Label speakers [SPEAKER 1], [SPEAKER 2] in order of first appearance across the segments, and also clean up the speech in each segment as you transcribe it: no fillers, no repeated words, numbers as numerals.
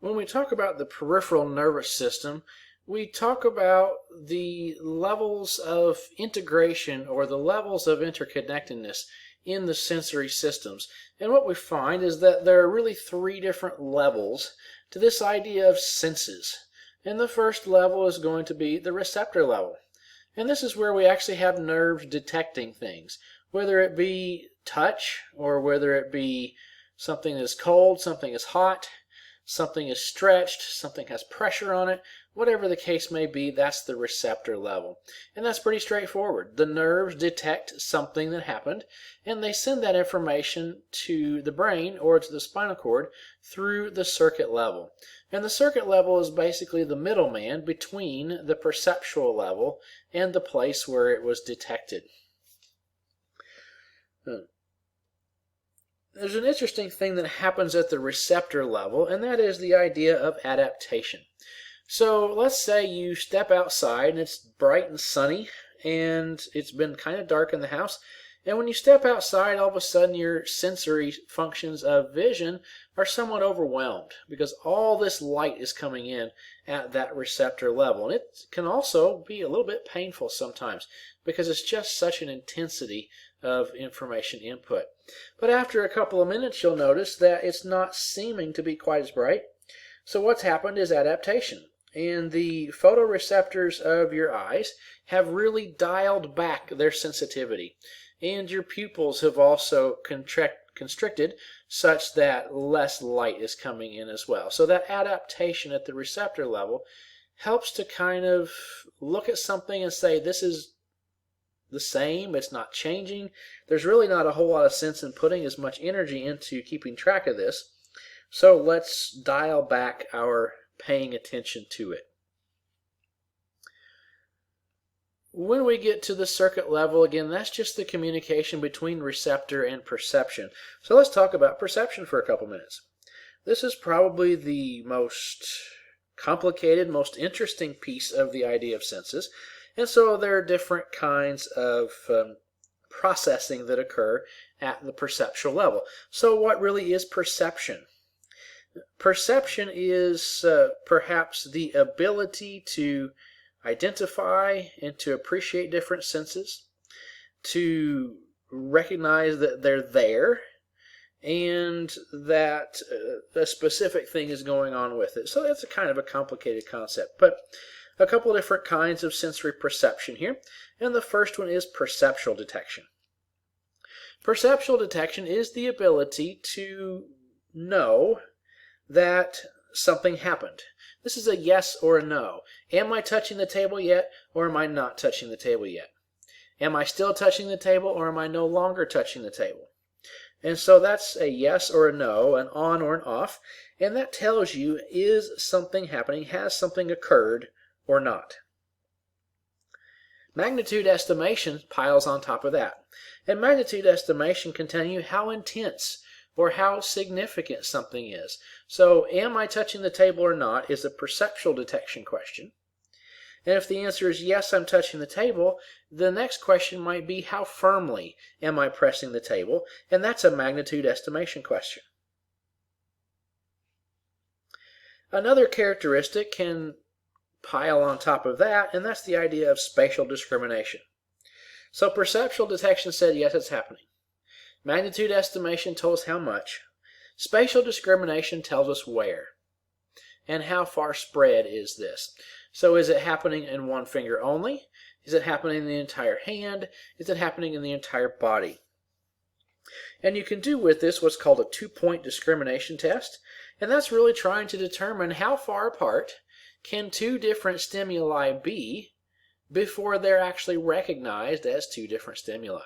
[SPEAKER 1] When we talk about the peripheral nervous system, we talk about the levels of integration or the levels of interconnectedness in the sensory systems. And what we find is that there are really three different levels to this idea of senses. And the first level is going to be the receptor level. And this is where we actually have nerves detecting things, whether it be touch or whether it be something is cold, something is hot, something is stretched, something has pressure on it, whatever the case may be, that's the receptor level. And that's pretty straightforward. The nerves detect something that happened, and they send that information to the brain or to the spinal cord through the circuit level. And the circuit level is basically the middleman between the perceptual level and the place where it was detected. There's an interesting thing that happens at the receptor level, and that is the idea of adaptation. So let's say you step outside and it's bright and sunny and it's been kind of dark in the house, and when you step outside, all of a sudden your sensory functions of vision are somewhat overwhelmed because all this light is coming in at that receptor level. And it can also be a little bit painful sometimes because it's just such an intensity of information input. But after a couple of minutes, you'll notice that it's not seeming to be quite as bright. So what's happened is adaptation. And the photoreceptors of your eyes have really dialed back their sensitivity. And your pupils have also constricted such that less light is coming in as well. So that adaptation at the receptor level helps to kind of look at something and say, this is the same, it's not changing. There's really not a whole lot of sense in putting as much energy into keeping track of this. So let's dial back our paying attention to it. When we get to the circuit level, again, that's just the communication between receptor and perception. So let's talk about perception for a couple minutes. This is probably the most complicated, most interesting piece of the idea of senses. And so there are different kinds of processing that occur at the perceptual level. So what really is perception? Perception is perhaps the ability to identify and to appreciate different senses, to recognize that they're there, and that a specific thing is going on with it. So that's a kind of a complicated concept. But a couple of different kinds of sensory perception here, and the first one is perceptual detection. Perceptual detection is the ability to know that something happened. This is a yes or a no. Am I touching the table yet, or am I not touching the table yet? Am I still touching the table, or am I no longer touching the table? And so that's a yes or a no, an on or an off, and that tells you, is something happening, has something occurred or not. Magnitude estimation piles on top of that. And magnitude estimation can tell you how intense or how significant something is. So, am I touching the table or not is a perceptual detection question. And if the answer is yes, I'm touching the table, the next question might be how firmly am I pressing the table? And that's a magnitude estimation question. Another characteristic can pile on top of that, and that's the idea of spatial discrimination. So perceptual detection said yes, it's happening. Magnitude estimation told us how much. Spatial discrimination tells us where. And how far spread is this? So is it happening in one finger only? Is it happening in the entire hand? Is it happening in the entire body? And you can do with this what's called a two-point discrimination test. And that's really trying to determine how far apart can two different stimuli be before they're actually recognized as two different stimuli.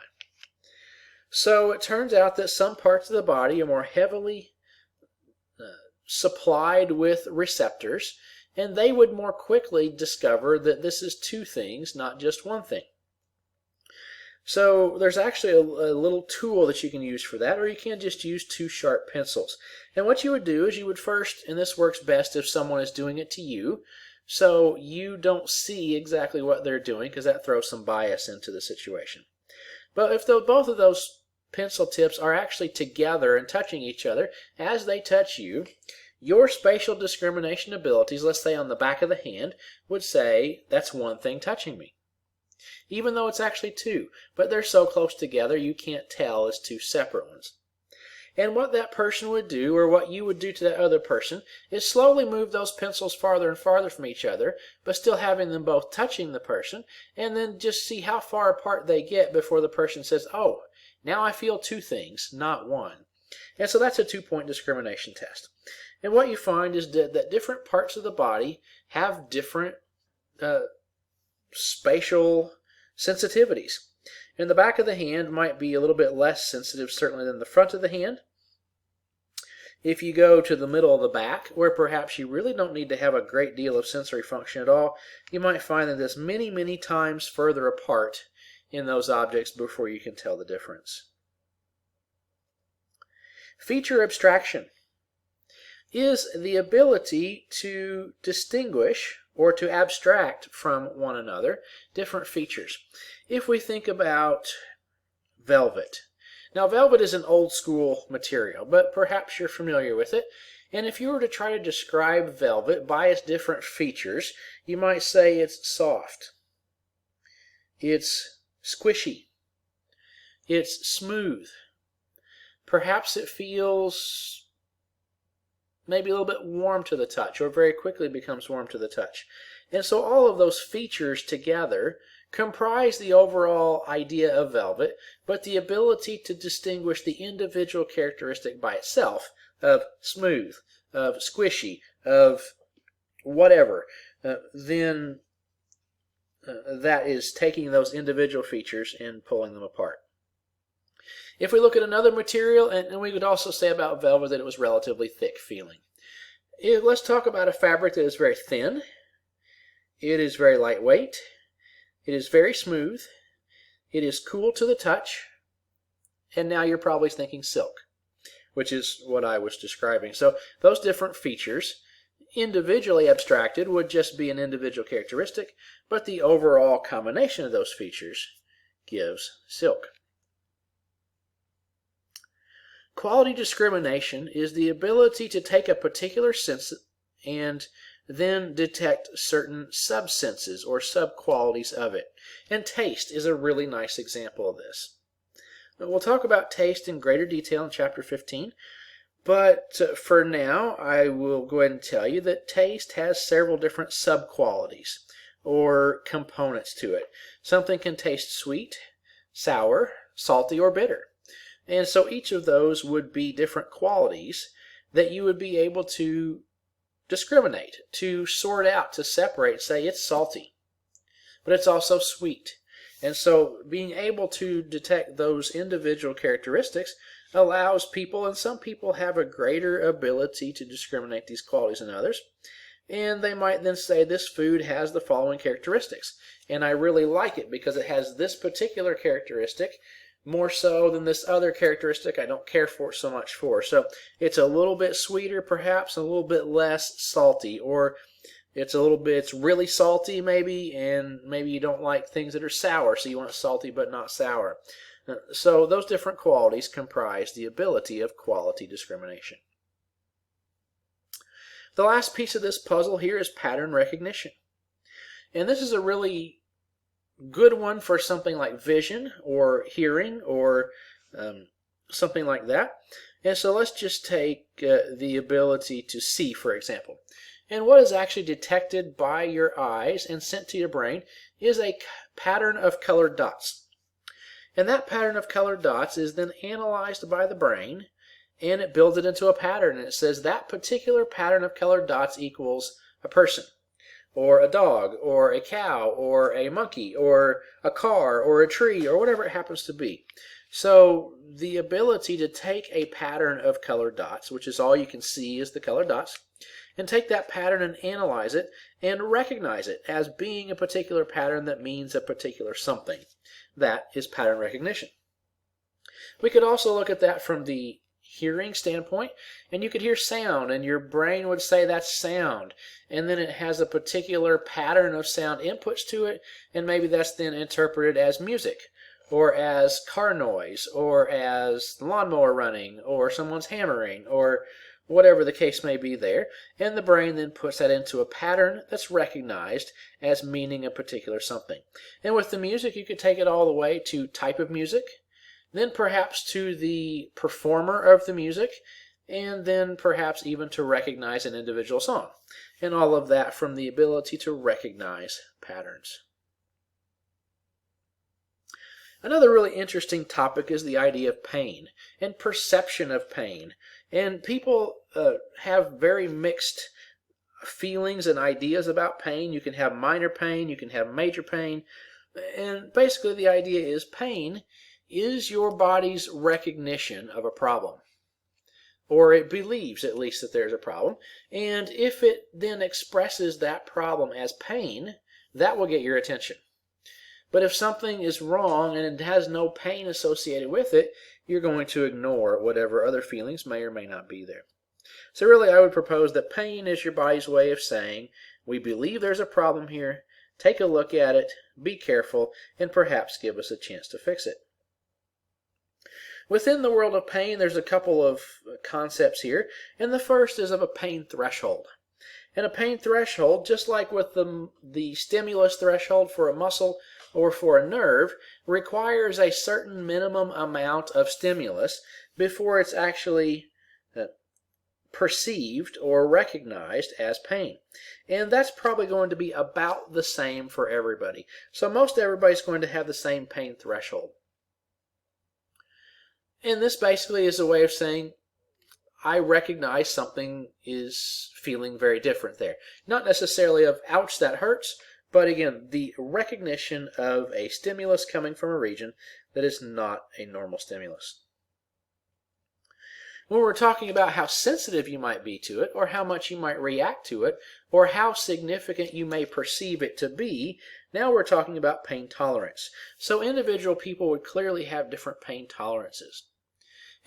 [SPEAKER 1] So it turns out that some parts of the body are more heavily supplied with receptors, and they would more quickly discover that this is two things, not just one thing. So there's actually a little tool that you can use for that, or you can just use two sharp pencils. And what you would do is you would first, and this works best if someone is doing it to you, so you don't see exactly what they're doing because that throws some bias into the situation. But if both of those pencil tips are actually together and touching each other, as they touch you, your spatial discrimination abilities, let's say on the back of the hand, would say that's one thing touching me, even though it's actually two, but they're so close together you can't tell as two separate ones. And what that person would do, or what you would do to that other person, is slowly move those pencils farther and farther from each other, but still having them both touching the person, and then just see how far apart they get before the person says, oh, now I feel two things, not one. And so that's a 2-point discrimination test. And what you find is that different parts of the body have different spatial sensitivities. And the back of the hand might be a little bit less sensitive, certainly, than the front of the hand. If you go to the middle of the back, where perhaps you really don't need to have a great deal of sensory function at all, you might find that it's many, many times further apart in those objects before you can tell the difference. Feature abstraction is the ability to distinguish or to abstract from one another different features. If we think about velvet. Now, velvet is an old school material, but perhaps you're familiar with it. And if you were to try to describe velvet by its different features, you might say it's soft, it's squishy, it's smooth. Perhaps it feels maybe a little bit warm to the touch, or very quickly becomes warm to the touch. And so all of those features together comprise the overall idea of velvet, but the ability to distinguish the individual characteristic by itself of smooth, of squishy, of whatever, then that is taking those individual features and pulling them apart. If we look at another material, and we could also say about velvet that it was relatively thick feeling. Let's talk about a fabric that is very thin. It is very lightweight. It is very smooth. It is cool to the touch. And now you're probably thinking silk, which is what I was describing. So those different features, individually abstracted, would just be an individual characteristic, but the overall combination of those features gives silk. Quality discrimination is the ability to take a particular sense and then detect certain subsenses or subqualities of it. And taste is a really nice example of this. We'll talk about taste in greater detail in Chapter 15, but for now I will go ahead and tell you that taste has several different subqualities or components to it. Something can taste sweet, sour, salty, or bitter. And so each of those would be different qualities that you would be able to discriminate, to sort out, to separate, say it's salty, but it's also sweet. And so being able to detect those individual characteristics allows people, and some people have a greater ability to discriminate these qualities than others, and they might then say this food has the following characteristics, and I really like it because it has this particular characteristic more so than this other characteristic I don't care for so much for. So it's a little bit sweeter, perhaps a little bit less salty, or it's really salty maybe, and maybe you don't like things that are sour, so you want it salty but not sour. So those different qualities comprise the ability of quality discrimination. The last piece of this puzzle here is pattern recognition. And this is a really good one for something like vision or hearing or something like that. And so let's just take the ability to see, for example. And what is actually detected by your eyes and sent to your brain is a pattern of colored dots. And that pattern of colored dots is then analyzed by the brain, and it builds it into a pattern. And it says that particular pattern of colored dots equals a person, or a dog, or a cow, or a monkey, or a car, or a tree, or whatever it happens to be. So the ability to take a pattern of colored dots, which is all you can see is the colored dots, and take that pattern and analyze it and recognize it as being a particular pattern that means a particular something. That is pattern recognition. We could also look at that from the hearing standpoint, and you could hear sound and your brain would say that's sound, and then it has a particular pattern of sound inputs to it, and maybe that's then interpreted as music or as car noise or as the lawnmower running or someone's hammering or whatever the case may be there, and the brain then puts that into a pattern that's recognized as meaning a particular something. And with the music, you could take it all the way to type of music, then perhaps to the performer of the music, and then perhaps even to recognize an individual song. And all of that from the ability to recognize patterns. Another really interesting topic is the idea of pain and perception of pain. And people have very mixed feelings and ideas about pain. You can have minor pain, you can have major pain. And basically the idea is pain is your body's recognition of a problem. Or it believes at least that there's a problem. And if it then expresses that problem as pain, that will get your attention. But if something is wrong and it has no pain associated with it, you're going to ignore whatever other feelings may or may not be there. So really, I would propose that pain is your body's way of saying, we believe there's a problem here, take a look at it, be careful, and perhaps give us a chance to fix it. Within the world of pain, there's a couple of concepts here, and the first is of a pain threshold. And a pain threshold, just like with the stimulus threshold for a muscle or for a nerve, requires a certain minimum amount of stimulus before it's actually perceived or recognized as pain. And that's probably going to be about the same for everybody. So most everybody's going to have the same pain threshold. And this basically is a way of saying, I recognize something is feeling very different there. Not necessarily of, ouch, that hurts, but again, the recognition of a stimulus coming from a region that is not a normal stimulus. When we're talking about how sensitive you might be to it, or how much you might react to it, or how significant you may perceive it to be, now we're talking about pain tolerance. So individual people would clearly have different pain tolerances.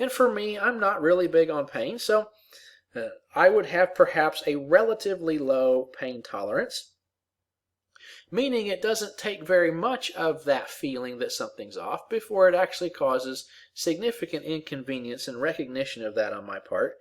[SPEAKER 1] And for me, I'm not really big on pain, so I would have perhaps a relatively low pain tolerance, meaning it doesn't take very much of that feeling that something's off before it actually causes significant inconvenience and recognition of that on my part.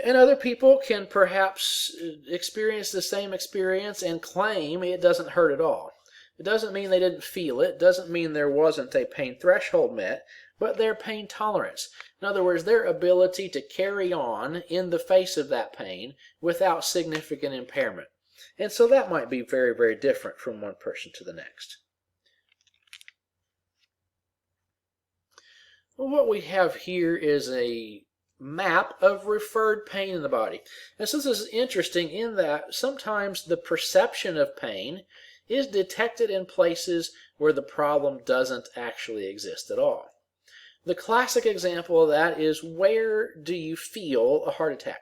[SPEAKER 1] And other people can perhaps experience the same experience and claim it doesn't hurt at all. It doesn't mean they didn't feel it, doesn't mean there wasn't a pain threshold met, but their pain tolerance. In other words, their ability to carry on in the face of that pain without significant impairment. And so that might be very, very different from one person to the next. Well, what we have here is a map of referred pain in the body. And so this is interesting in that sometimes the perception of pain is detected in places where the problem doesn't actually exist at all. The classic example of that is, where do you feel a heart attack?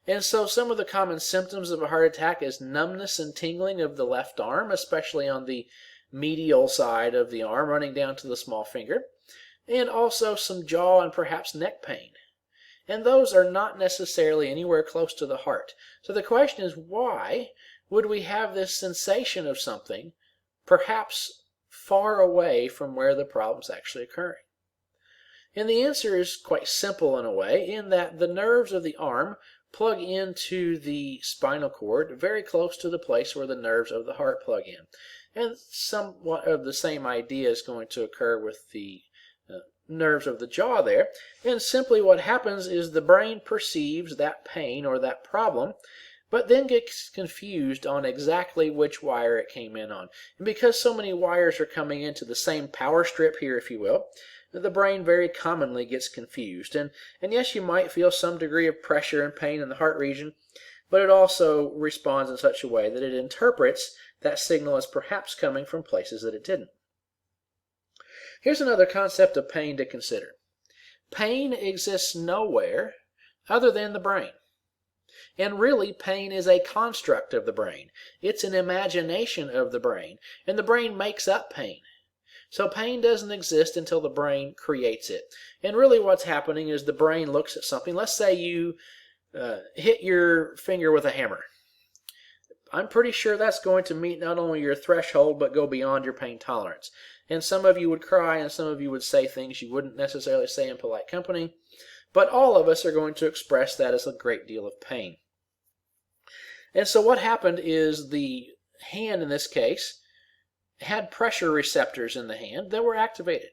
[SPEAKER 1] And so some of the common symptoms of a heart attack is numbness and tingling of the left arm, especially on the medial side of the arm running down to the small finger, and also some jaw and perhaps neck pain. And those are not necessarily anywhere close to the heart. So the question is, why would we have this sensation of something perhaps far away from where the problem's actually occurring? And the answer is quite simple in a way, in that the nerves of the arm plug into the spinal cord very close to the place where the nerves of the heart plug in. And somewhat of the same idea is going to occur with the nerves of the jaw there. And simply what happens is the brain perceives that pain or that problem, but then gets confused on exactly which wire it came in on. And because so many wires are coming into the same power strip here, if you will, the brain very commonly gets confused. And yes, you might feel some degree of pressure and pain in the heart region, but it also responds in such a way that it interprets that signal as perhaps coming from places that it didn't. Here's another concept of pain to consider. Pain exists nowhere other than the brain. And really, pain is a construct of the brain. It's an imagination of the brain, and the brain makes up pain. So pain doesn't exist until the brain creates it. And really what's happening is the brain looks at something. Let's say you hit your finger with a hammer. I'm pretty sure that's going to meet not only your threshold, but go beyond your pain tolerance. And some of you would cry, and some of you would say things you wouldn't necessarily say in polite company. but all of us are going to express that as a great deal of pain. And so what happened is the hand in this case had pressure receptors in the hand that were activated.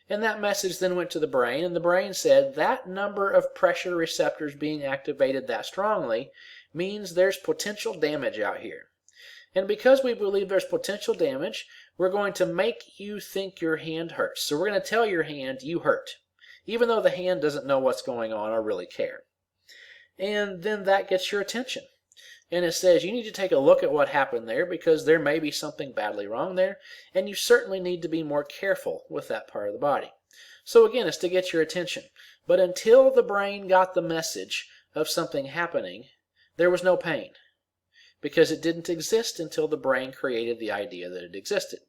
[SPEAKER 1] And that message then went to the brain, and the brain said that number of pressure receptors being activated that strongly means there's potential damage out here. And because we believe there's potential damage, we're going to make you think your hand hurts. So we're going to tell your hand you hurt, even though the hand doesn't know what's going on or really care. And then that gets your attention. And it says you need to take a look at what happened there because there may be something badly wrong there, and you certainly need to be more careful with that part of the body. So again, it's to get your attention. But until the brain got the message of something happening, there was no pain, because it didn't exist until the brain created the idea that it existed.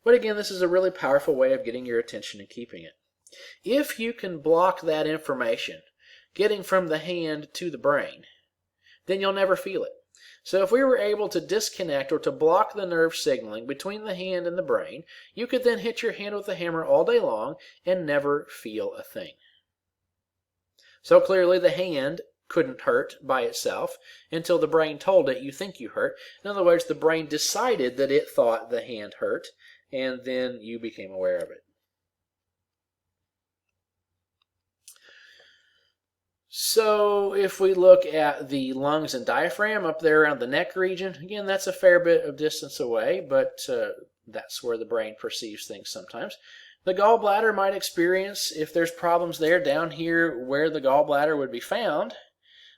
[SPEAKER 1] But again, this is a really powerful way of getting your attention and keeping it. If you can block that information getting from the hand to the brain, then you'll never feel it. So if we were able to disconnect or to block the nerve signaling between the hand and the brain, you could then hit your hand with a hammer all day long and never feel a thing. So clearly the hand couldn't hurt by itself until the brain told it you think you hurt. In other words, the brain decided that it thought the hand hurt, and then you became aware of it. So if we look at the lungs and diaphragm up there around the neck region, again, that's a fair bit of distance away, but that's where the brain perceives things sometimes. The gallbladder might experience, if there's problems there, down here where the gallbladder would be found,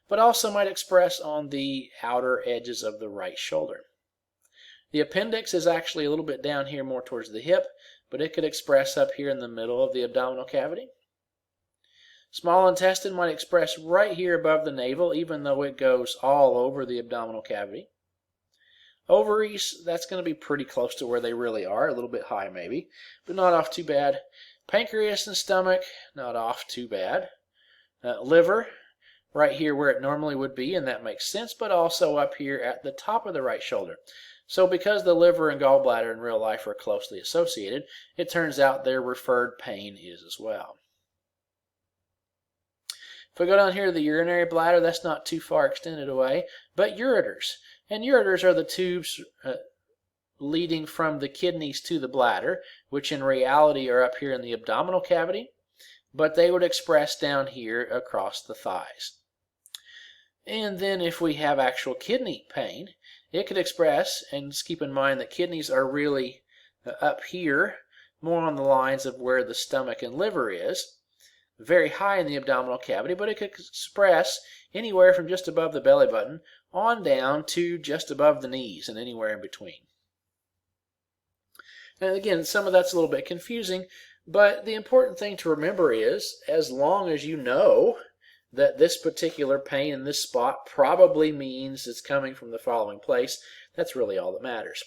[SPEAKER 1] but also might express on the outer edges of the right shoulder. The appendix is actually a little bit down here more towards the hip, but it could express up here in the middle of the abdominal cavity. Small intestine might express right here above the navel, even though it goes all over the abdominal cavity. Ovaries, that's going to be pretty close to where they really are, a little bit high maybe, but not off too bad. Pancreas and stomach, not off too bad. Liver, right here where it normally would be, and that makes sense, but also up here at the top of the right shoulder. So because the liver and gallbladder in real life are closely associated, it turns out their referred pain is as well. If we go down here to the urinary bladder, that's not too far extended away, but ureters. And ureters are the tubes leading from the kidneys to the bladder, which in reality are up here in the abdominal cavity, but they would express down here across the thighs. And then if we have actual kidney pain, it could express, and just keep in mind that kidneys are really up here, more on the lines of where the stomach and liver is, very high in the abdominal cavity, but it could express anywhere from just above the belly button on down to just above the knees and anywhere in between. And again, some of that's a little bit confusing, but the important thing to remember is, as long as you know that this particular pain in this spot probably means it's coming from the following place, that's really all that matters.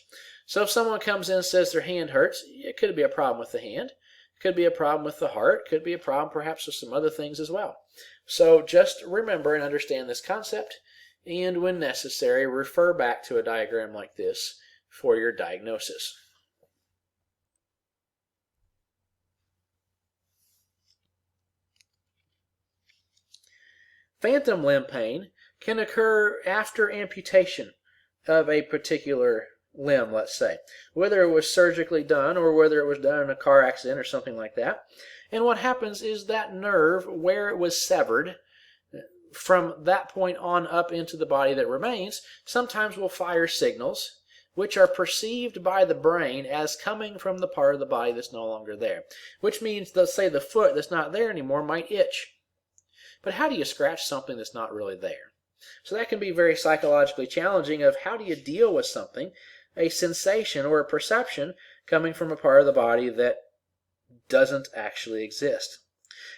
[SPEAKER 1] So if someone comes in and says their hand hurts, it could be a problem with the hand. Could be a problem with the heart, could be a problem perhaps with some other things as well. So just remember and understand this concept, and when necessary, refer back to a diagram like this for your diagnosis. Phantom limb pain can occur after amputation of a particular limb, let's say, whether it was surgically done or whether it was done in a car accident or something like that. And what happens is that nerve, where it was severed, from that point on up into the body that remains, sometimes will fire signals which are perceived by the brain as coming from the part of the body that's no longer there. Which means, let's say the foot that's not there anymore might itch. But how do you scratch something that's not really there? So that can be very psychologically challenging of how do you deal with something, a sensation or a perception coming from a part of the body that doesn't actually exist.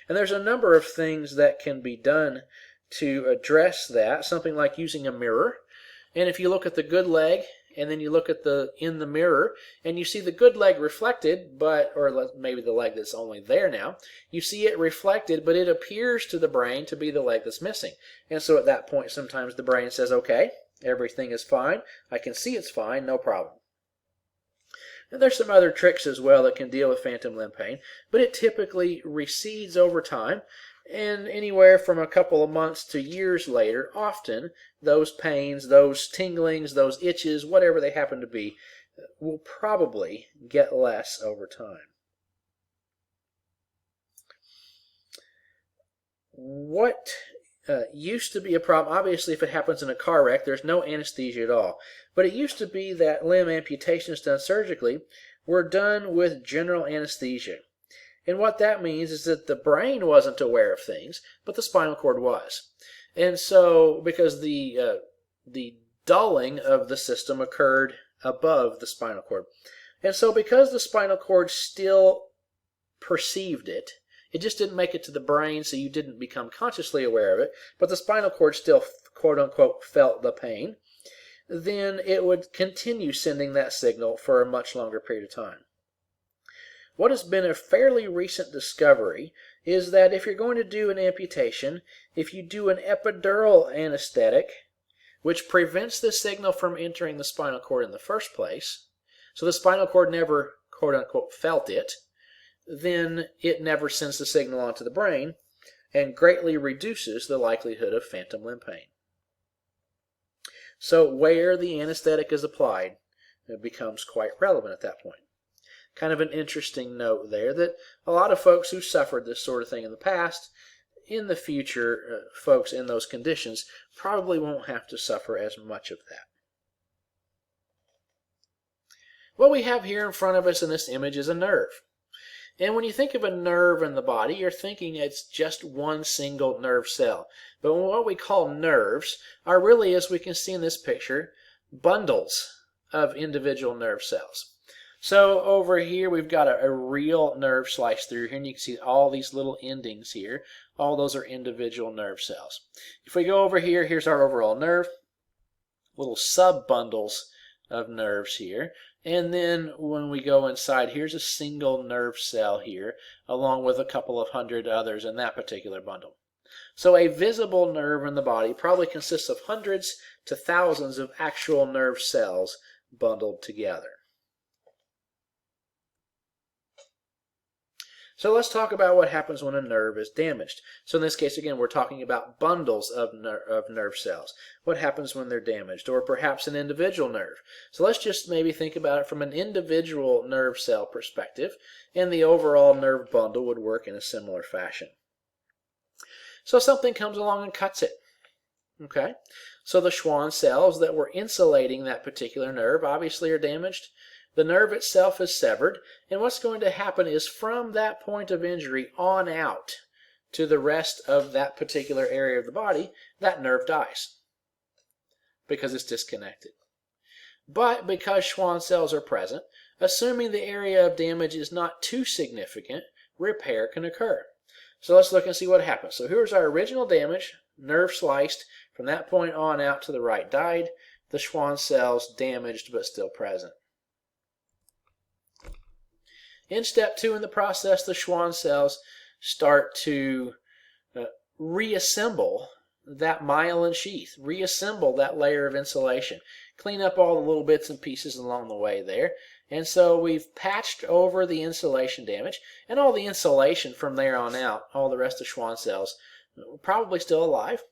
[SPEAKER 1] And there's a number of things that can be done to address that, something like using a mirror. And if you look at the good leg and then you look at in the mirror and you see the good leg reflected, or maybe the leg that's only there now, you see it reflected, but it appears to the brain to be the leg that's missing. And so at that point sometimes the brain says, okay, everything is fine, I can see it's fine, no problem. And there's some other tricks as well that can deal with phantom limb pain, but it typically recedes over time, and anywhere from a couple of months to years later, often those pains, those tinglings, those itches, whatever they happen to be, will probably get less over time. What used to be a problem, obviously if it happens in a car wreck, there's no anesthesia at all. But it used to be that limb amputations done surgically were done with general anesthesia. And what that means is that the brain wasn't aware of things, but the spinal cord was. And so, because the dulling of the system occurred above the spinal cord. And so because the spinal cord still perceived it, it just didn't make it to the brain, so you didn't become consciously aware of it, but the spinal cord still, quote-unquote, felt the pain, then it would continue sending that signal for a much longer period of time. What has been a fairly recent discovery is that if you're going to do an amputation, if you do an epidural anesthetic, which prevents the signal from entering the spinal cord in the first place, so the spinal cord never, quote-unquote, felt it, then it never sends the signal onto the brain and greatly reduces the likelihood of phantom limb pain. So where the anesthetic is applied, it becomes quite relevant at that point. Kind of an interesting note there that a lot of folks who suffered this sort of thing in the past, in the future, folks in those conditions probably won't have to suffer as much of that. What we have here in front of us in this image is a nerve. And when you think of a nerve in the body, you're thinking it's just one single nerve cell. But what we call nerves are really, as we can see in this picture, bundles of individual nerve cells. So over here we've got a real nerve sliced through here, and you can see all these little endings here. All those are individual nerve cells. If we go over here, here's our overall nerve, little sub-bundles of nerves here. And then when we go inside, here's a single nerve cell here, along with a couple of hundred others in that particular bundle. So a visible nerve in the body probably consists of hundreds to thousands of actual nerve cells bundled together. So let's talk about what happens when a nerve is damaged. So in this case, again, we're talking about bundles of nerve cells. What happens when they're damaged, or perhaps an individual nerve? So let's just maybe think about it from an individual nerve cell perspective, and the overall nerve bundle would work in a similar fashion. So something comes along and cuts it. Okay? So the Schwann cells that were insulating that particular nerve obviously are damaged. The nerve itself is severed, and what's going to happen is from that point of injury on out to the rest of that particular area of the body, that nerve dies because it's disconnected. But because Schwann cells are present, assuming the area of damage is not too significant, repair can occur. So let's look and see what happens. So here's our original damage, nerve sliced, from that point on out to the right died, the Schwann cells damaged but still present. In step 2 in the process, the Schwann cells start to reassemble that myelin sheath, reassemble that layer of insulation, clean up all the little bits and pieces along the way there. And so we've patched over the insulation damage, and all the insulation from there on out, all the rest of Schwann cells, probably still alive,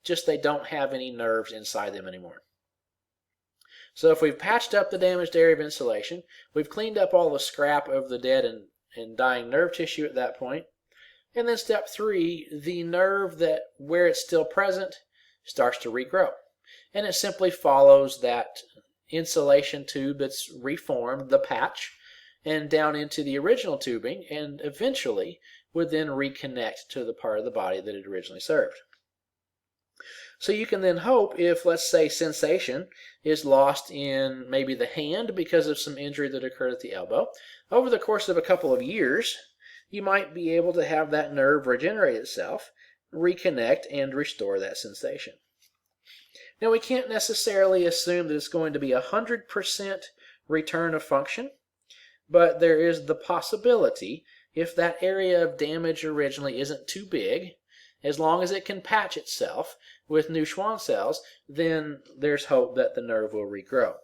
[SPEAKER 1] just they don't have any nerves inside them anymore. So if we've patched up the damaged area of insulation, we've cleaned up all the scrap of the dead and dying nerve tissue at that point. And then step 3, the nerve that where it's still present starts to regrow. And it simply follows that insulation tube that's reformed, the patch, and down into the original tubing, and eventually would then reconnect to the part of the body that it originally served. So you can then hope if, let's say, sensation is lost in maybe the hand because of some injury that occurred at the elbow, over the course of a couple of years, you might be able to have that nerve regenerate itself, reconnect, and restore that sensation. Now, we can't necessarily assume that it's going to be 100% return of function, but there is the possibility, if that area of damage originally isn't too big, as long as it can patch itself with new Schwann cells, then there's hope that the nerve will regrow.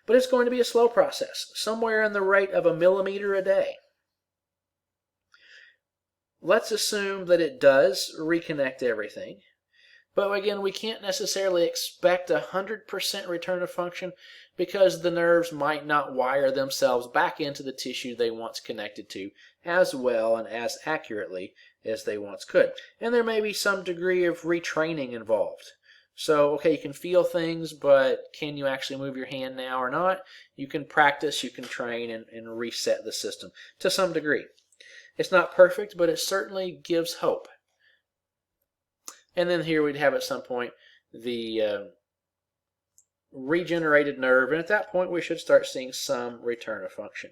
[SPEAKER 1] But it's going to be a slow process, somewhere in the rate of 1 millimeter a day. Let's assume that it does reconnect everything. But again, we can't necessarily expect 100% return of function because the nerves might not wire themselves back into the tissue they once connected to as well and as accurately as they once could. And there may be some degree of retraining involved. So, okay, you can feel things, but can you actually move your hand now or not? You can practice, you can train, and reset the system to some degree. It's not perfect, but it certainly gives hope. And then here we'd have at some point the regenerated nerve, and at that point we should start seeing some return of function.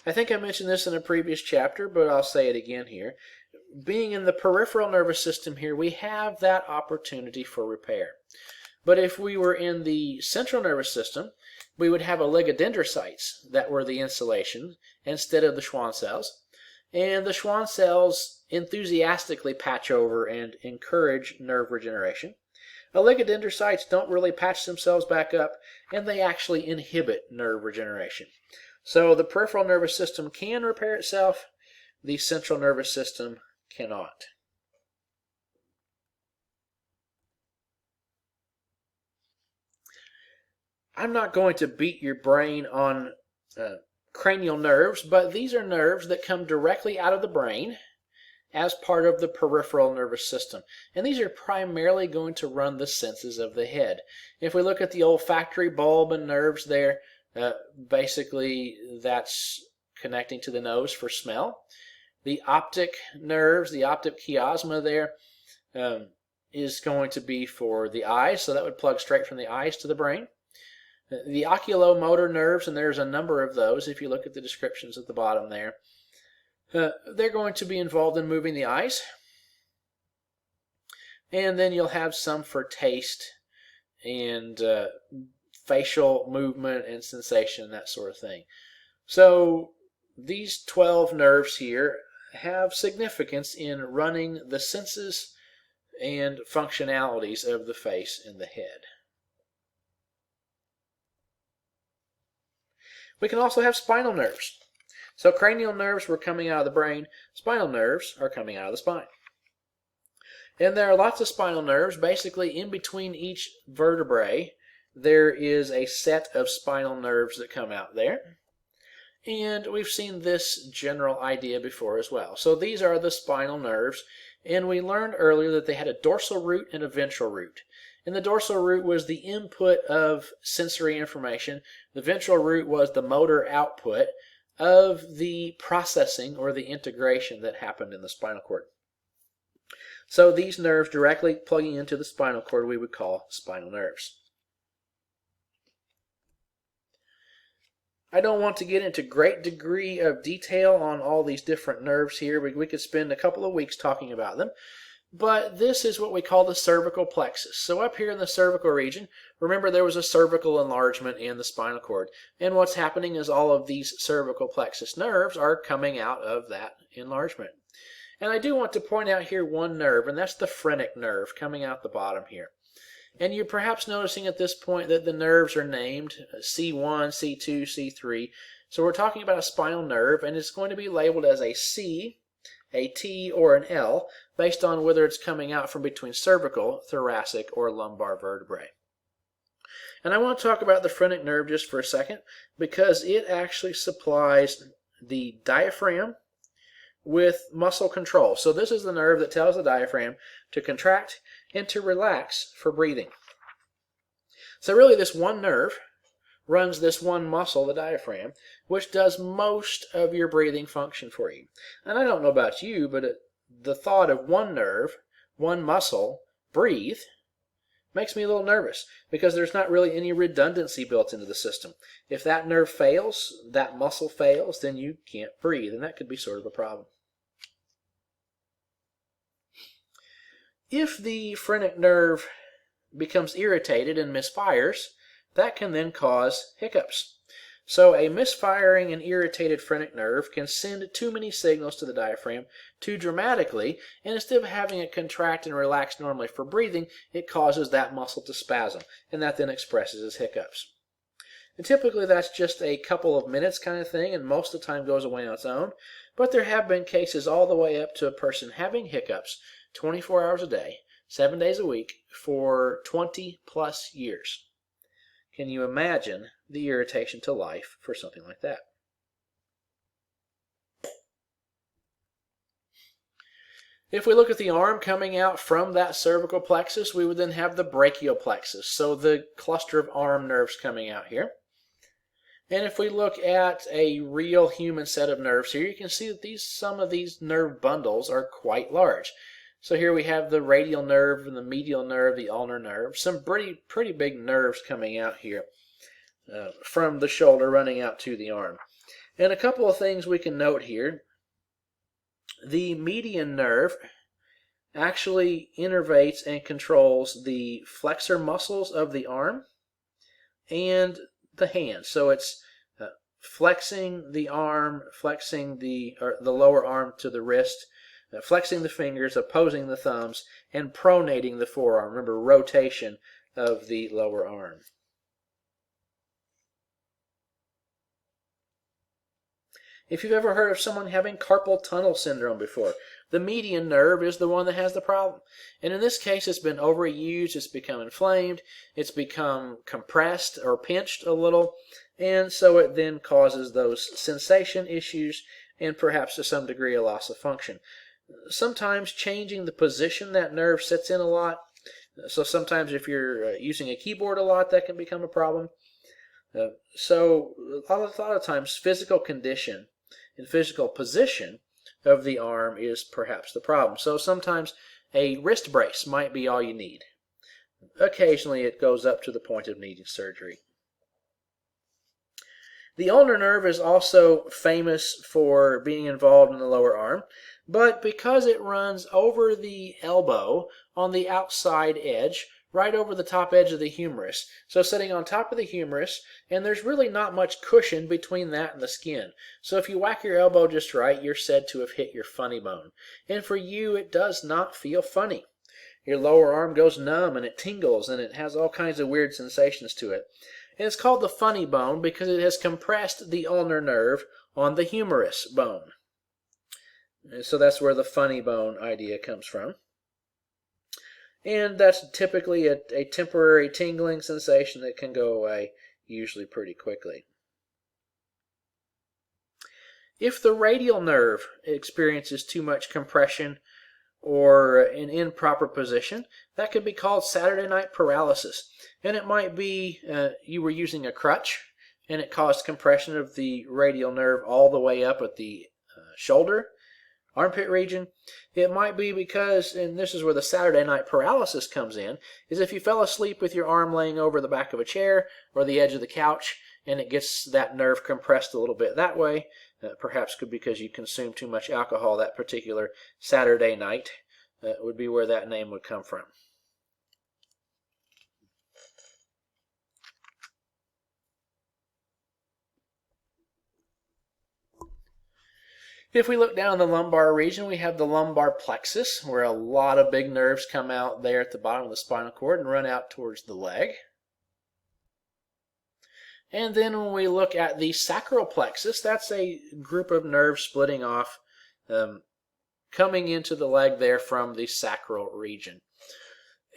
[SPEAKER 1] I think I mentioned this in a previous chapter, but I'll say it again here. Being in the peripheral nervous system here, we have that opportunity for repair. But if we were in the central nervous system, we would have oligodendrocytes that were the insulation instead of the Schwann cells. And the Schwann cells enthusiastically patch over and encourage nerve regeneration. Oligodendrocytes don't really patch themselves back up, and they actually inhibit nerve regeneration. So the peripheral nervous system can repair itself, the central nervous system cannot. I'm not going to beat your brain on cranial nerves, but these are nerves that come directly out of the brain as part of the peripheral nervous system. And these are primarily going to run the senses of the head. If we look at the olfactory bulb and nerves there, basically that's connecting to the nose for smell. The optic nerves, the optic chiasma there, is going to be for the eyes, so that would plug straight from the eyes to the brain. The oculomotor nerves, and there's a number of those if you look at the descriptions at the bottom there, they're going to be involved in moving the eyes. And then you'll have some for taste and facial movement and sensation, that sort of thing. So these 12 nerves here have significance in running the senses and functionalities of the face and the head. We can also have spinal nerves. So cranial nerves were coming out of the brain. Spinal nerves are coming out of the spine. And there are lots of spinal nerves. Basically, in between each vertebrae, there is a set of spinal nerves that come out there. And we've seen this general idea before as well. So these are the spinal nerves. And we learned earlier that they had a dorsal root and a ventral root. And the dorsal root was the input of sensory information. The ventral root was the motor output of the processing or the integration that happened in the spinal cord. So these nerves directly plugging into the spinal cord we would call spinal nerves. I don't want to get into great degree of detail on all these different nerves here. We could spend a couple of weeks talking about them. But this is what we call the cervical plexus. So up here in the cervical region, remember there was a cervical enlargement in the spinal cord. And what's happening is all of these cervical plexus nerves are coming out of that enlargement. And I do want to point out here one nerve, and that's the phrenic nerve coming out the bottom here. And you're perhaps noticing at this point that the nerves are named C1, C2, C3. So we're talking about a spinal nerve, and it's going to be labeled as a C, a T, or an L, based on whether it's coming out from between cervical, thoracic, or lumbar vertebrae. And I want to talk about the phrenic nerve just for a second, because it actually supplies the diaphragm with muscle control. So this is the nerve that tells the diaphragm to contract and to relax for breathing. So really this one nerve runs this one muscle, the diaphragm, which does most of your breathing function for you. And I don't know about you, but the thought of one nerve, one muscle, breathe, makes me a little nervous because there's not really any redundancy built into the system. If that nerve fails, that muscle fails, then you can't breathe, and that could be sort of a problem. If the phrenic nerve becomes irritated and misfires, that can then cause hiccups. So a misfiring and irritated phrenic nerve can send too many signals to the diaphragm too dramatically, and instead of having it contract and relax normally for breathing, it causes that muscle to spasm, and that then expresses as hiccups. And typically that's just a couple of minutes kind of thing, and most of the time goes away on its own. But there have been cases all the way up to a person having hiccups 24 hours a day, 7 days a week, for 20 plus years. Can you imagine the irritation to life for something like that? If we look at the arm coming out from that cervical plexus, we would then have the brachial plexus, so the cluster of arm nerves coming out here. And if we look at a real human set of nerves here, you can see that some of these nerve bundles are quite large. So here we have the radial nerve and the medial nerve, the ulnar nerve, some pretty big nerves coming out here from the shoulder running out to the arm. And a couple of things we can note here. The median nerve actually innervates and controls the flexor muscles of the arm and the hand. So it's flexing the arm, flexing the lower arm to the wrist, flexing the fingers, opposing the thumbs, and pronating the forearm. Remember, rotation of the lower arm. If you've ever heard of someone having carpal tunnel syndrome before, the median nerve is the one that has the problem. And in this case, it's been overused, it's become inflamed, it's become compressed or pinched a little, and so it then causes those sensation issues and perhaps to some degree a loss of function. Sometimes changing the position that nerve sits in a lot. So sometimes if you're using a keyboard a lot, that can become a problem. So a lot of times physical condition and physical position of the arm is perhaps the problem. So sometimes a wrist brace might be all you need. Occasionally it goes up to the point of needing surgery. The ulnar nerve is also famous for being involved in the lower arm, but because it runs over the elbow on the outside edge, right over the top edge of the humerus, so sitting on top of the humerus, and there's really not much cushion between that and the skin. So if you whack your elbow just right, you're said to have hit your funny bone. And for you, it does not feel funny. Your lower arm goes numb and it tingles and it has all kinds of weird sensations to it. And it's called the funny bone because it has compressed the ulnar nerve on the humerus bone. And so that's where the funny bone idea comes from. And that's typically a temporary tingling sensation that can go away usually pretty quickly. If the radial nerve experiences too much compression or an improper position, that could be called Saturday night paralysis. And it might be you were using a crutch and it caused compression of the radial nerve all the way up at the shoulder, armpit region. It might be because, and this is where the Saturday night paralysis comes in, is if you fell asleep with your arm laying over the back of a chair or the edge of the couch and it gets that nerve compressed a little bit that way, perhaps could be because you consumed too much alcohol that particular Saturday night, would be where that name would come from. If we look down the lumbar region, we have the lumbar plexus, where a lot of big nerves come out there at the bottom of the spinal cord and run out towards the leg. And then when we look at the sacral plexus, that's a group of nerves splitting off, coming into the leg there from the sacral region.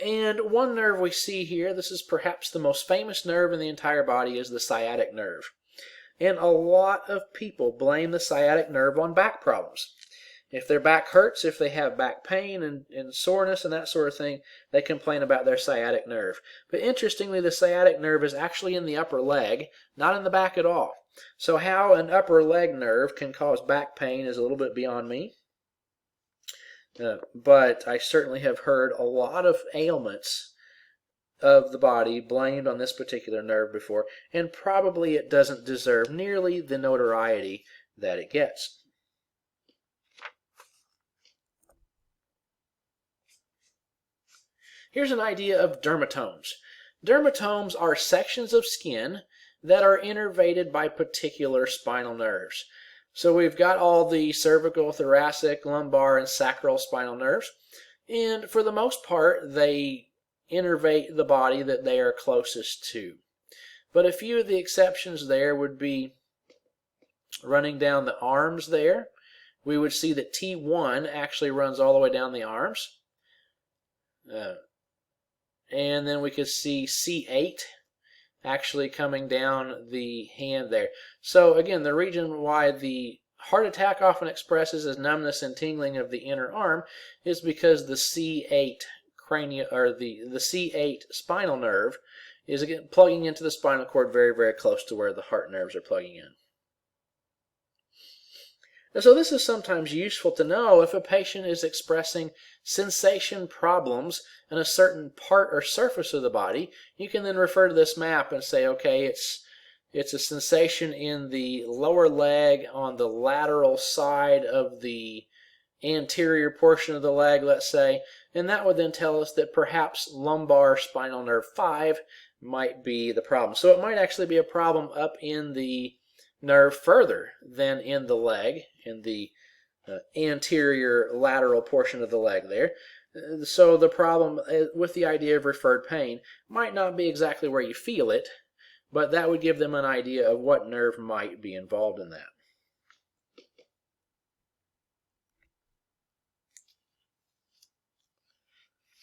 [SPEAKER 1] And one nerve we see here, this is perhaps the most famous nerve in the entire body, is the sciatic nerve. And a lot of people blame the sciatic nerve on back problems. If their back hurts, if they have back pain and soreness and that sort of thing, they complain about their sciatic nerve. But interestingly, the sciatic nerve is actually in the upper leg, not in the back at all. So how an upper leg nerve can cause back pain is a little bit beyond me. But I certainly have heard a lot of ailments of the body blamed on this particular nerve before, and probably it doesn't deserve nearly the notoriety that it gets. Here's an idea of dermatomes. Dermatomes are sections of skin that are innervated by particular spinal nerves. So we've got all the cervical, thoracic, lumbar, and sacral spinal nerves, and for the most part they innervate the body that they are closest to. But a few of the exceptions there would be running down the arms there. We would see that T1 actually runs all the way down the arms. And then we could see C8 actually coming down the hand there. So again, the reason why the heart attack often expresses as numbness and tingling of the inner arm is because the C8 cranial, or the C8 spinal nerve is again plugging into the spinal cord very, very close to where the heart nerves are plugging in. And so this is sometimes useful to know if a patient is expressing sensation problems in a certain part or surface of the body. You can then refer to this map and say, okay, it's a sensation in the lower leg on the lateral side of the anterior portion of the leg, let's say, and that would then tell us that perhaps lumbar spinal nerve 5 might be the problem. So it might actually be a problem up in the nerve further than in the leg, in the anterior lateral portion of the leg there. So the problem with the idea of referred pain might not be exactly where you feel it, but that would give them an idea of what nerve might be involved in that.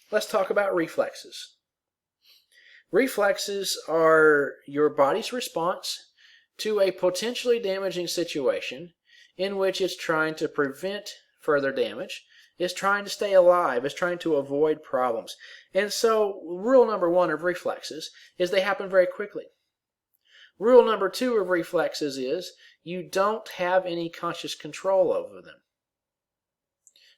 [SPEAKER 1] Let's talk about reflexes. Reflexes are your body's response to a potentially damaging situation in which it's trying to prevent further damage, is trying to stay alive, is trying to avoid problems. And so rule number 1 of reflexes is they happen very quickly. Rule number 2 of reflexes is you don't have any conscious control over them.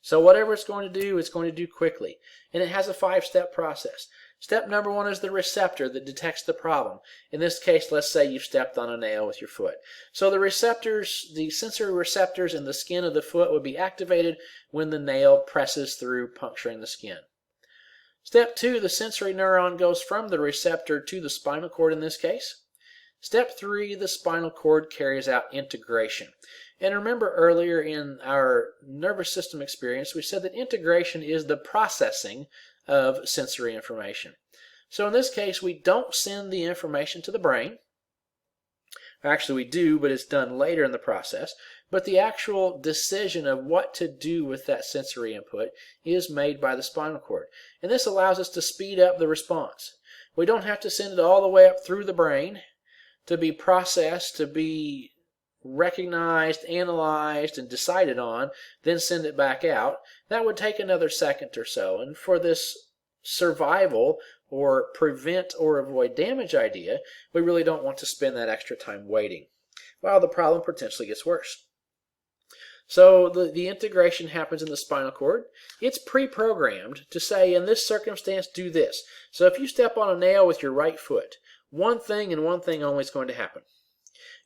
[SPEAKER 1] So whatever it's going to do, it's going to do quickly. And it has a 5-step process. Step number 1 is the receptor that detects the problem. In this case, let's say you've stepped on a nail with your foot. So the receptors, the sensory receptors in the skin of the foot would be activated when the nail presses through, puncturing the skin. Step 2, the sensory neuron goes from the receptor to the spinal cord in this case. Step 3, the spinal cord carries out integration. And remember earlier in our nervous system experience, we said that integration is the processing of sensory information. So in this case, we don't send the information to the brain. Actually, we do, but it's done later in the process. But the actual decision of what to do with that sensory input is made by the spinal cord. And this allows us to speed up the response. We don't have to send it all the way up through the brain to be processed, to be recognized, analyzed, and decided on, then send it back out. That would take another second or so. And for this survival or prevent or avoid damage idea, we really don't want to spend that extra time waiting while the problem potentially gets worse. So the integration happens in the spinal cord. It's pre-programmed to say, in this circumstance, do this. So if you step on a nail with your right foot, one thing and one thing only is going to happen.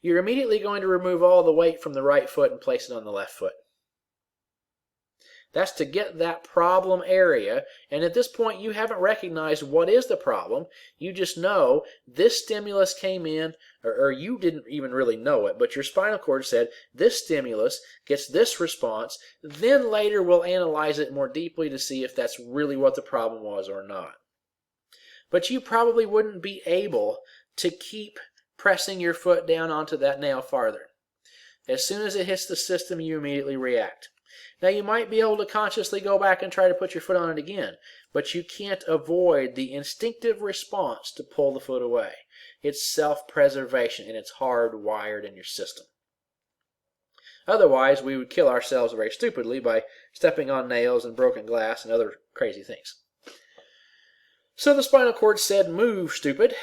[SPEAKER 1] You're immediately going to remove all the weight from the right foot and place it on the left foot. That's to get that problem area, and at this point you haven't recognized what is the problem. You just know this stimulus came in, or you didn't even really know it, but your spinal cord said this stimulus gets this response. Then later we'll analyze it more deeply to see if that's really what the problem was or not. But you probably wouldn't be able to keep pressing your foot down onto that nail farther. As soon as it hits the system, you immediately react. Now, you might be able to consciously go back and try to put your foot on it again, but you can't avoid the instinctive response to pull the foot away. It's self-preservation, and it's hardwired in your system. Otherwise, we would kill ourselves very stupidly by stepping on nails and broken glass and other crazy things. So the spinal cord said, move, stupid,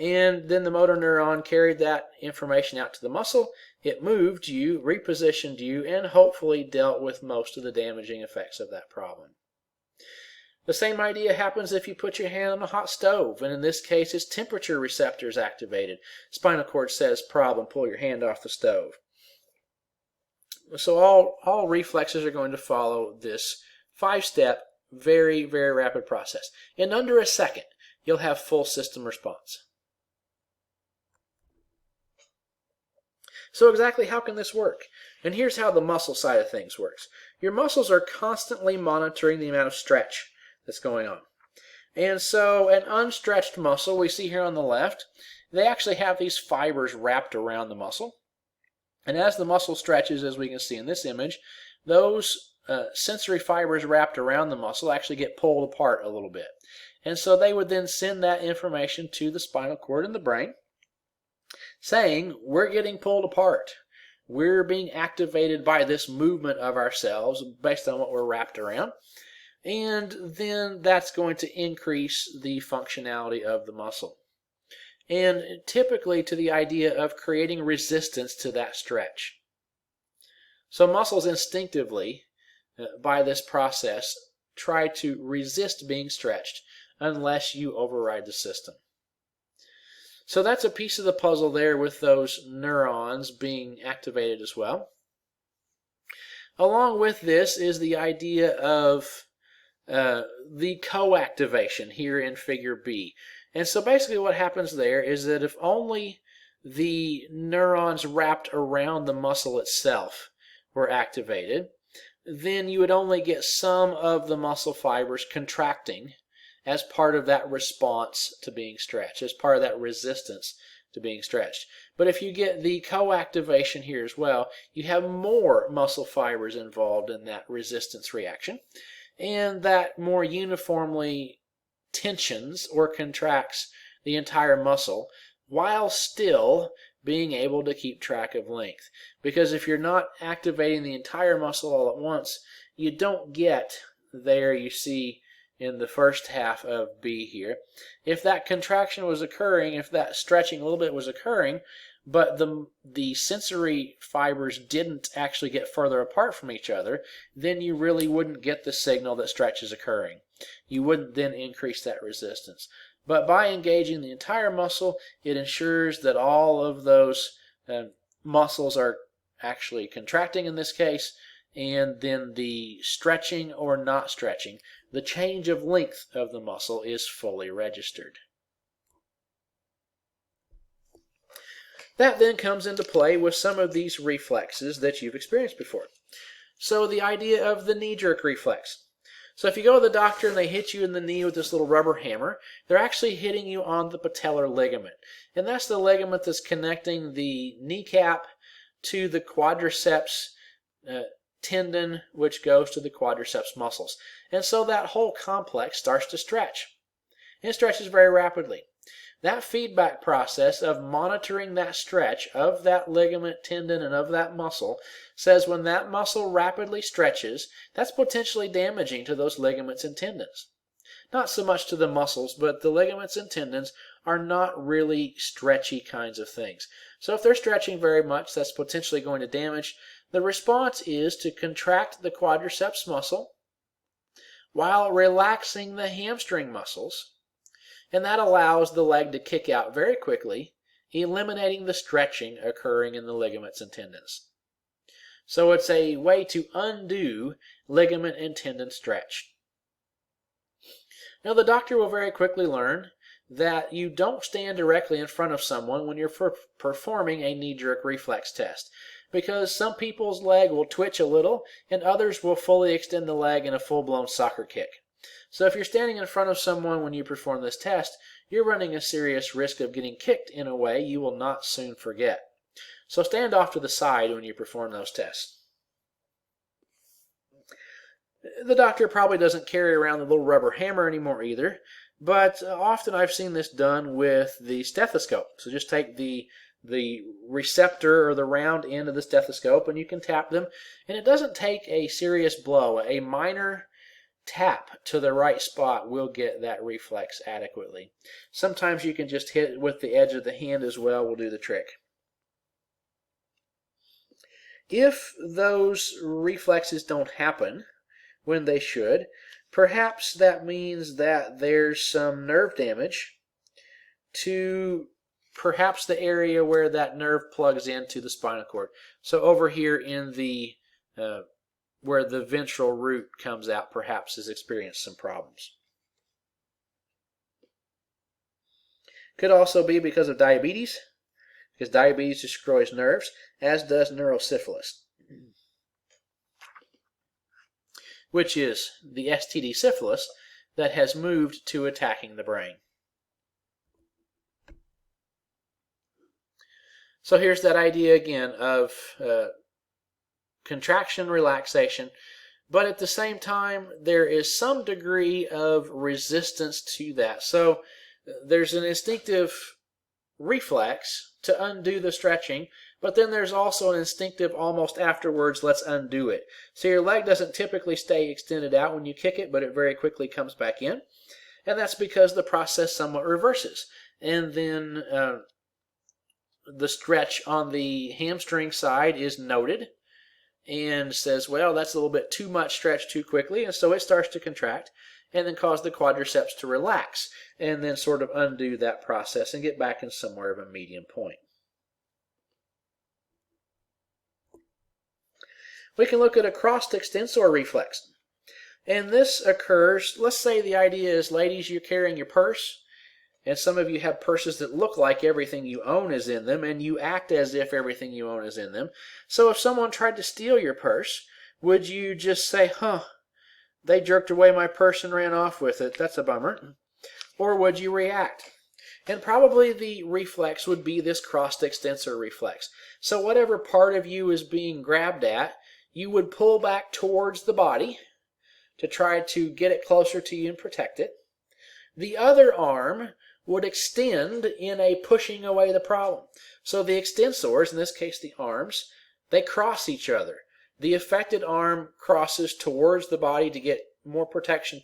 [SPEAKER 1] and then the motor neuron carried that information out to the muscle. It moved you, repositioned you, and hopefully dealt with most of the damaging effects of that problem. The same idea happens if you put your hand on a hot stove, and in this case it's temperature receptors activated. Spinal cord says, problem, pull your hand off the stove. So all reflexes are going to follow this 5-step, very, very rapid process. In under a second, you'll have full system response. So exactly how can this work? And here's how the muscle side of things works. Your muscles are constantly monitoring the amount of stretch that's going on. And so an unstretched muscle, we see here on the left, they actually have these fibers wrapped around the muscle. And as the muscle stretches, as we can see in this image, those sensory fibers wrapped around the muscle actually get pulled apart a little bit. And so they would then send that information to the spinal cord and the brain, saying, we're getting pulled apart. We're being activated by this movement of ourselves based on what we're wrapped around. And then that's going to increase the functionality of the muscle. And typically to the idea of creating resistance to that stretch. So muscles instinctively, by this process, try to resist being stretched unless you override the system. So that's a piece of the puzzle there with those neurons being activated as well. Along with this is the idea of the co-activation here in figure B. And so basically what happens there is that if only the neurons wrapped around the muscle itself were activated, then you would only get some of the muscle fibers contracting as part of that response to being stretched, as part of that resistance to being stretched. But if you get the co-activation here as well, you have more muscle fibers involved in that resistance reaction, and that more uniformly tensions or contracts the entire muscle while still being able to keep track of length. Because if you're not activating the entire muscle all at once, you don't get there, you see in the first half of B here. If that contraction was occurring, if that stretching a little bit was occurring, but the sensory fibers didn't actually get further apart from each other, then you really wouldn't get the signal that stretch is occurring. You wouldn't then increase that resistance. But by engaging the entire muscle, it ensures that all of those muscles are actually contracting in this case, and then the stretching or not stretching, the change of length of the muscle is fully registered. That then comes into play with some of these reflexes that you've experienced before. So the idea of the knee-jerk reflex. So if you go to the doctor and they hit you in the knee with this little rubber hammer, they're actually hitting you on the patellar ligament. And that's the ligament that's connecting the kneecap to the quadriceps tendon, which goes to the quadriceps muscles. And so that whole complex starts to stretch. And it stretches very rapidly. That feedback process of monitoring that stretch of that ligament, tendon, and of that muscle says when that muscle rapidly stretches, that's potentially damaging to those ligaments and tendons. Not so much to the muscles, but the ligaments and tendons are not really stretchy kinds of things. So if they're stretching very much, that's potentially going to damage. The response is to contract the quadriceps muscle while relaxing the hamstring muscles. And that allows the leg to kick out very quickly, eliminating the stretching occurring in the ligaments and tendons. So it's a way to undo ligament and tendon stretch. Now the doctor will very quickly learn that you don't stand directly in front of someone when you're performing a knee-jerk reflex test, because some people's leg will twitch a little and others will fully extend the leg in a full-blown soccer kick. So if you're standing in front of someone when you perform this test, you're running a serious risk of getting kicked in a way you will not soon forget. So stand off to the side when you perform those tests. The doctor probably doesn't carry around the little rubber hammer anymore either, but often I've seen this done with the stethoscope. So just take the receptor or the round end of the stethoscope and you can tap them, and it doesn't take a serious blow. A minor tap to the right spot will get that reflex adequately. Sometimes you can just hit it with the edge of the hand as well, will do the trick. If those reflexes don't happen when they should, perhaps that means that there's some nerve damage to perhaps the area where that nerve plugs into the spinal cord. So over here in the where the ventral root comes out, perhaps has experienced some problems. Could also be because of diabetes. because diabetes destroys nerves, as does neurosyphilis, which is the STD syphilis that has moved to attacking the brain. So here's that idea again of contraction, relaxation, but at the same time there is some degree of resistance to that. So there's an instinctive reflex to undo the stretching, but then there's also an instinctive almost afterwards, let's undo it. So your leg doesn't typically stay extended out when you kick it, but it very quickly comes back in. And that's because the process somewhat reverses. And then the stretch on the hamstring side is noted and says, well, that's a little bit too much stretch too quickly, and so it starts to contract and then cause the quadriceps to relax and then sort of undo that process and get back in somewhere of a median point. We can look at a crossed extensor reflex. And this occurs, let's say the idea is, ladies, you're carrying your purse, and some of you have purses that look like everything you own is in them, and you act as if everything you own is in them. So if someone tried to steal your purse, would you just say, huh, they jerked away my purse and ran off with it, that's a bummer? Or would you react? And probably the reflex would be this crossed extensor reflex. So whatever part of you is being grabbed at, you would pull back towards the body to try to get it closer to you and protect it. The other arm would extend in a pushing away the problem. So the extensors, in this case the arms, they cross each other. The affected arm crosses towards the body to get more protection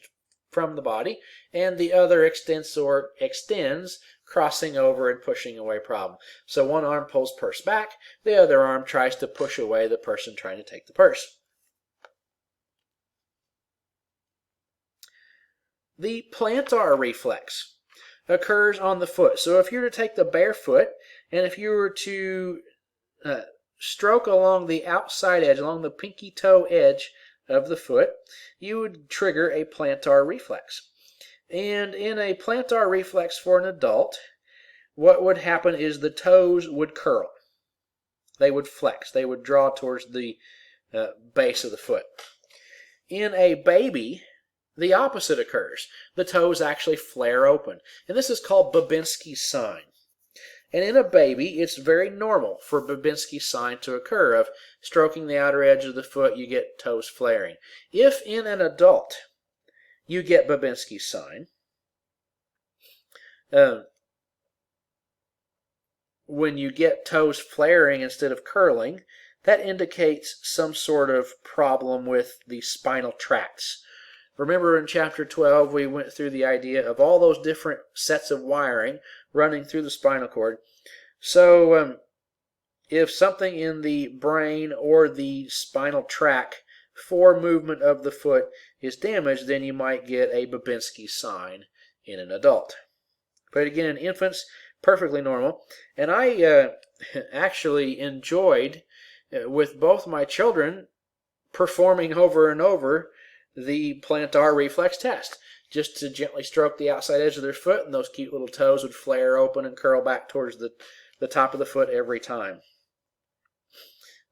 [SPEAKER 1] from the body, and the other extensor extends, crossing over and pushing away problem. So one arm pulls purse back, the other arm tries to push away the person trying to take the purse. The plantar reflex occurs on the foot. So if you were to take the bare foot, and if you were to stroke along the outside edge, along the pinky toe edge of the foot, you would trigger a plantar reflex. And in a plantar reflex for an adult, what would happen is the toes would curl. They would flex. They would draw towards the base of the foot. In a baby, the opposite occurs. The toes actually flare open. And this is called Babinski's sign. And in a baby, it's very normal for Babinski's sign to occur of stroking the outer edge of the foot, you get toes flaring. If in an adult you get Babinski's sign, when you get toes flaring instead of curling, that indicates some sort of problem with the spinal tracts. Remember in chapter 12 we went through the idea of all those different sets of wiring running through the spinal cord. So if something in the brain or the spinal tract for movement of the foot is damaged, then you might get a Babinski's sign in an adult. But again, in infants, perfectly normal. And I actually enjoyed, with both my children, performing over and over the plantar reflex test, just to gently stroke the outside edge of their foot, and those cute little toes would flare open and curl back towards the top of the foot every time.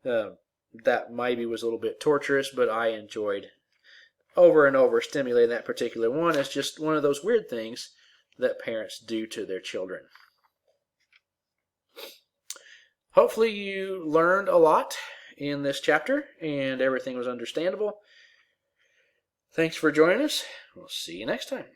[SPEAKER 1] That maybe was a little bit torturous, but I enjoyed over and over stimulating that particular one. It's just one of those weird things that parents do to their children. Hopefully you learned a lot in this chapter and everything was understandable. Thanks for joining us. We'll see you next time.